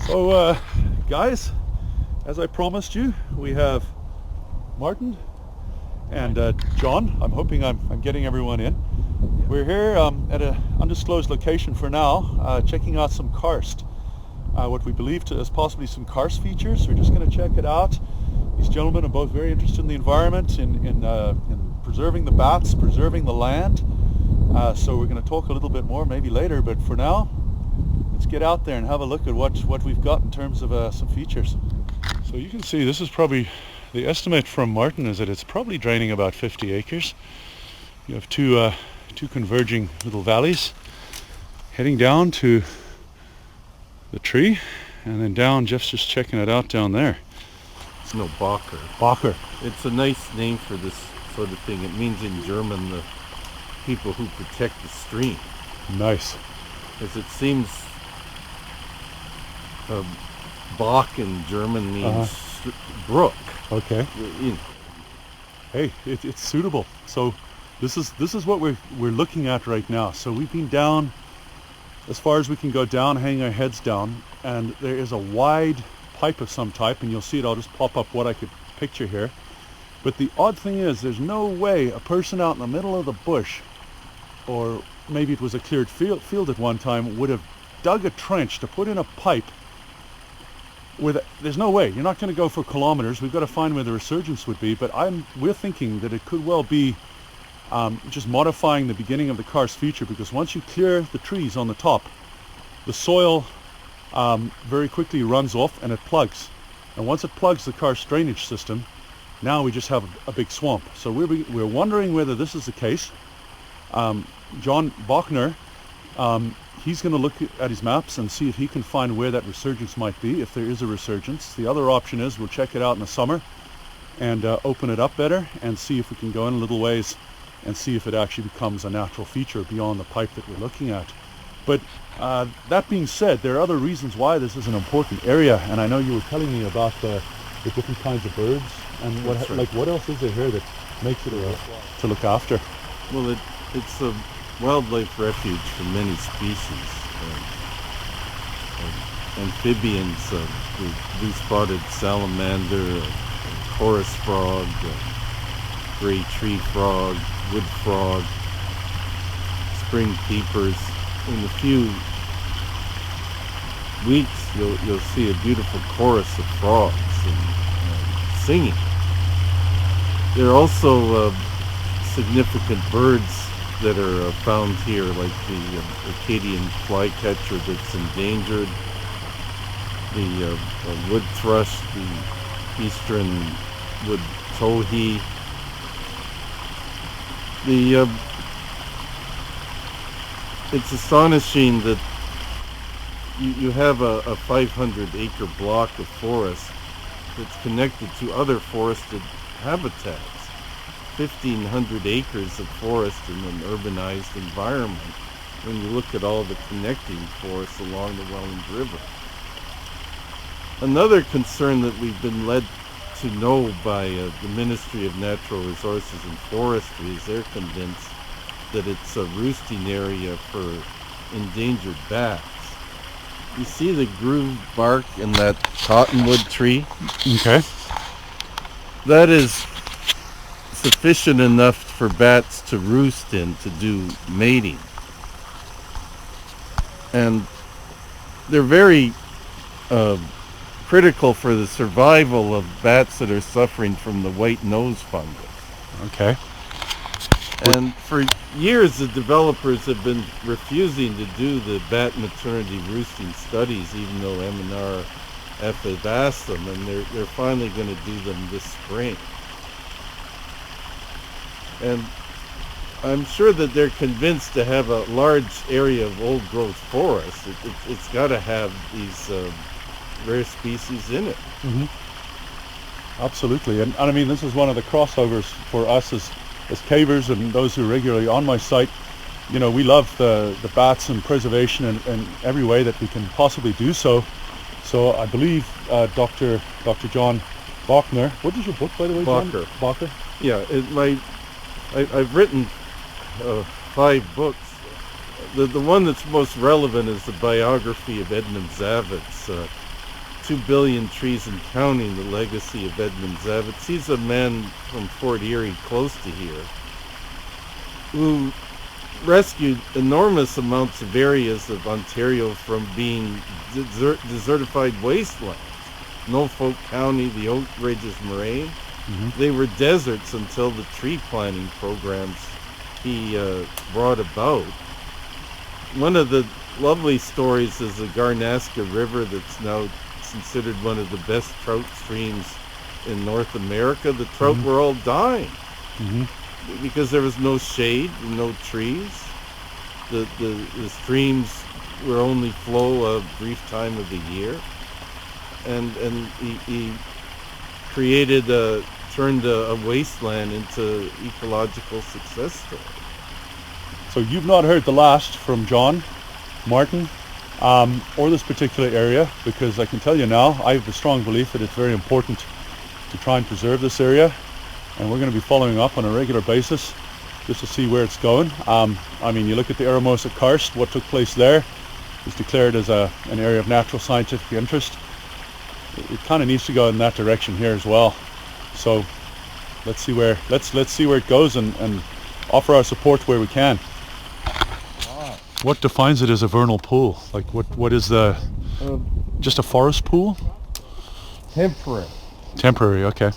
So guys, as I promised you, we have Martin and John. I'm hoping I'm getting everyone in. We're here at an undisclosed location for now, checking out some karst, what we believe is possibly some karst features. We're just going to check it out. These gentlemen are both very interested in the environment, in preserving the bats, preserving the land. So we're going to talk a little bit more maybe later, but for now, let's get out there and have a look at what we've got in terms of some features. So you can see this is probably, the estimate from Martin is that it's probably draining about 50 acres. You have two converging little valleys heading down to the tree, and then down, Jeff's just checking it out down there. It's no Bacher. Bacher. It's a nice name for this sort of thing. It means in German the people who protect the stream. Nice. As it seems, Bach in German means brook. Okay. You know. Hey, it's suitable. So this is what we're looking at right now. So we've been down as far as we can go down, hanging our heads down, and there is a wide pipe of some type, and you'll see it. I'll just pop up what I could picture here. But the odd thing is, there's no way a person out in the middle of the bush, or maybe it was a cleared field at one time, would have dug a trench to put in a pipe. There's no way. You're not going to go for kilometers. We've got to find where the resurgence would be. But we're thinking that it could well be just modifying the beginning of the karst feature, because once you clear the trees on the top, the soil very quickly runs off and it plugs. And once it plugs the karst drainage system, now we just have a big swamp. So we're wondering whether this is the case. John Bachner, he's going to look at his maps and see if he can find where that resurgence might be, if there is a resurgence. The other option is we'll check it out in the summer and open it up better and see if we can go in a little ways and see if it actually becomes a natural feature beyond the pipe that we're looking at. But that being said, there are other reasons why this is an important area, and I know you were telling me about the different kinds of birds and what else is there here that makes it to look after? Well, it's a wildlife refuge for many species. Amphibians, the blue-spotted salamander, chorus frog, gray tree frog, wood frog, spring peepers. In a few weeks, you'll see a beautiful chorus of frogs and singing. There are also significant birds that are found here, like the Acadian flycatcher that's endangered, the wood thrush, the eastern wood towhee. It's astonishing that you have a 500-acre block of forest that's connected to other forested habitats. 1,500 acres of forest in an urbanized environment when you look at all the connecting forests along the Welland River. Another concern that we've been led to know by the Ministry of Natural Resources and Forestry is they're convinced that it's a roosting area for endangered bats. You see the grooved bark in that cottonwood tree? Okay. That is sufficient enough for bats to roost in to do mating. And they're very critical for the survival of bats that are suffering from the white nose fungus. Okay. And for years, the developers have been refusing to do the bat maternity roosting studies, even though M&RF have asked them, and they're finally going to do them this spring. And I'm sure that they're convinced to have a large area of old-growth forest. It's got to have these rare species in it. Mm-hmm. Absolutely, and I mean, this is one of the crossovers for us as cavers and those who are regularly on my site. You know, we love the bats and preservation in every way that we can possibly do so. So I believe Dr. John Bachner, what is your book, by the way, John? Bacher. Yeah, I've written 5 books. The one that's most relevant is the biography of Edmund Zavitz, 2 billion trees and counting, the legacy of Edmund Zavitz. He's a man from Fort Erie, close to here, who rescued enormous amounts of areas of Ontario from being desertified wastelands. Norfolk County, the Oak Ridges Moraine, they were deserts until the tree planting programs he brought about. One of the lovely stories is the Garnaska River, that's now considered one of the best trout streams in North America. The trout were all dying because there was no shade and no trees. The streams were only flow a brief time of the year, and he turned a wasteland into ecological success story. So you've not heard the last from John, Martin, or this particular area, because I can tell you now, I have a strong belief that it's very important to try and preserve this area, and we're going to be following up on a regular basis just to see where it's going. I mean, you look at the Eramosa Karst, what took place there was declared as an area of natural scientific interest. It kind of needs to go in that direction here as well. So let's see where it goes and offer our support where we can. What defines it as a vernal pool? Like what is the just a forest pool? Temporary. Temporary, okay.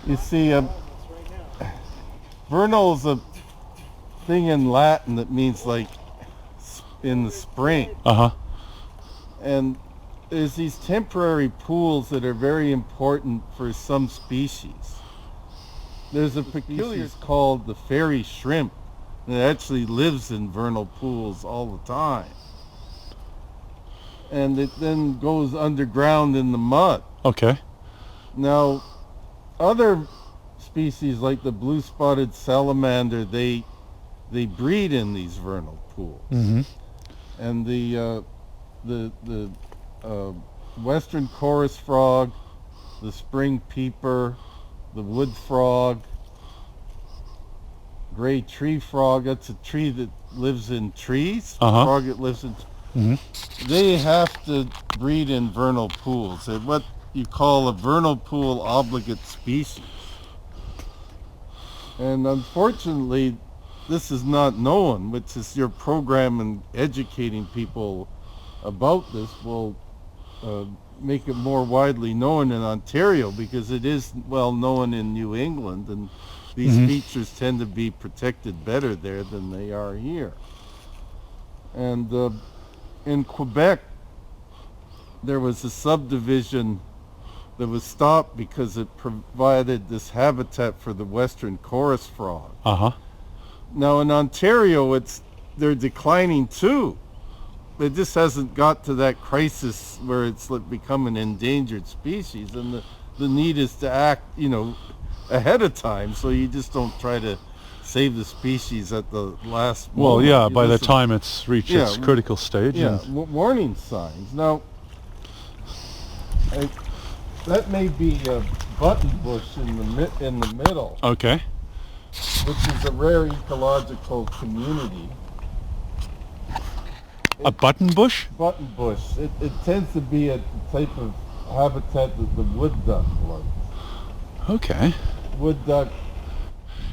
You see, vernal is a thing in Latin that means like in the spring. And there's these temporary pools that are very important for some species. There's a peculiar called the fairy shrimp that actually lives in vernal pools all the time. And it then goes underground in the mud. Okay. Now, other species like the blue-spotted salamander, they breed in these vernal pools. And the western chorus frog, the spring peeper, the wood frog, gray tree frog, that's a tree that lives in trees, frog that lives in they have to breed in vernal pools. They're what you call a vernal pool obligate species. And unfortunately, this is not known, which is your program in educating people about this will make it more widely known in Ontario, because it is well known in New England, and these features tend to be protected better there than they are here. And in Quebec, there was a subdivision that was stopped because it provided this habitat for the western chorus frog. Now in Ontario, they're declining too. It just hasn't got to that crisis where it's become an endangered species, and the need is to act, ahead of time, so you just don't try to save the species at the last moment. Well, yeah, by the time it's reached its critical stage. Yeah, warning signs. Now, that may be a button bush in the middle. Okay. Which is a rare ecological community. A button bush? Button bush. It tends to be a type of habitat that the wood duck likes. Okay. Wood duck.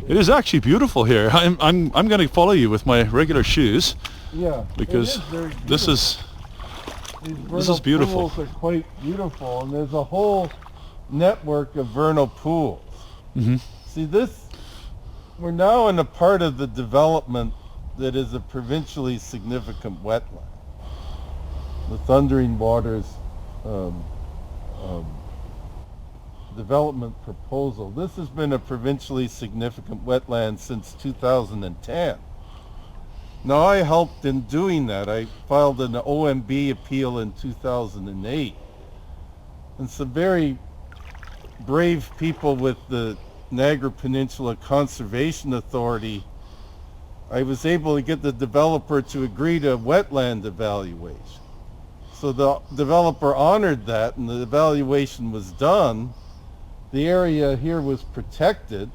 It is actually beautiful here. I'm going to follow you with my regular shoes. Yeah. Because this is beautiful. Pools are quite beautiful, and there's a whole network of vernal pools. See, we're now in a part of the development that is a provincially significant wetland. The Thundering Waters development proposal. This has been a provincially significant wetland since 2010. Now, I helped in doing that. I filed an OMB appeal in 2008. And some very brave people with the Niagara Peninsula Conservation Authority, I was able to get the developer to agree to a wetland evaluation. So the developer honored that, and the evaluation was done. The area here was protected.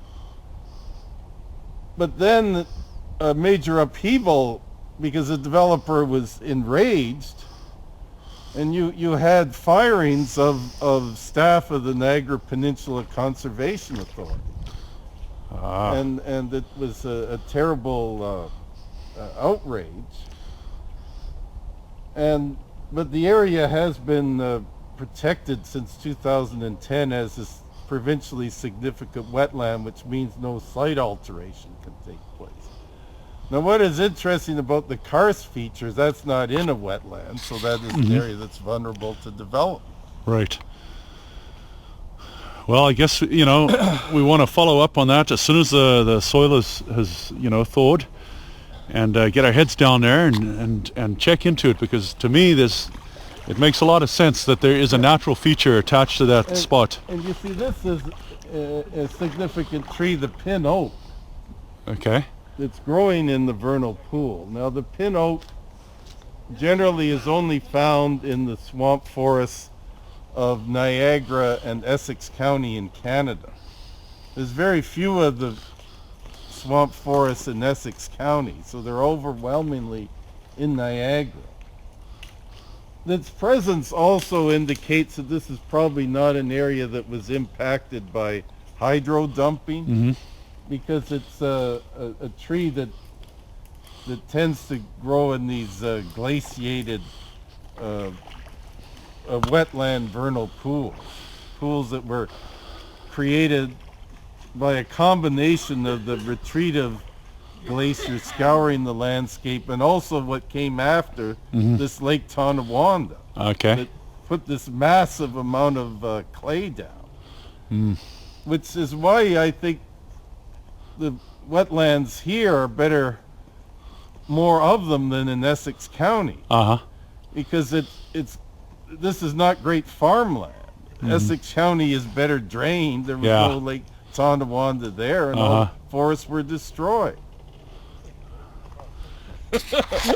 But then a major upheaval, because the developer was enraged, And you had firings of staff of the Niagara Peninsula Conservation Authority. And it was a terrible outrage. But the area has been protected since 2010 as this provincially significant wetland, which means no site alteration can take place. Now, what is interesting about the karst features, that's not in a wetland, so that is an area that's vulnerable to development. Right. Well, I guess, we want to follow up on that as soon as the soil has thawed, and get our heads down there and check into it, because to me it makes a lot of sense that there is a natural feature attached to that spot. And you see, this is a significant tree, the pin oak. Okay. It's growing in the vernal pool. Now, the pin oak generally is only found in the swamp forests of Niagara and Essex County in Canada. There's very few of the swamp forests in Essex County, so they're overwhelmingly in Niagara. Its presence also indicates that this is probably not an area that was impacted by hydro dumping, because it's a tree that tends to grow in these glaciated wetland vernal pools that were created by a combination of the retreat of glaciers scouring the landscape, and also what came after this Lake Tonawanda. Okay. That put this massive amount of clay down, which is why I think the wetlands here are better, more of them than in Essex County, because this is not great farmland. Essex County is better drained. There was no Lake Tonawanda there, and all forests were destroyed.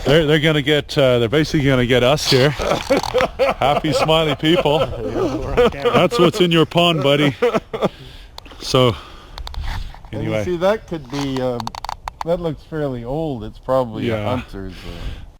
They're gonna get. They're basically gonna get us here. Happy, smiley people. That's what's in your pond, buddy. So, anyway. And you see, that could be. That looks fairly old. It's probably a hunter's.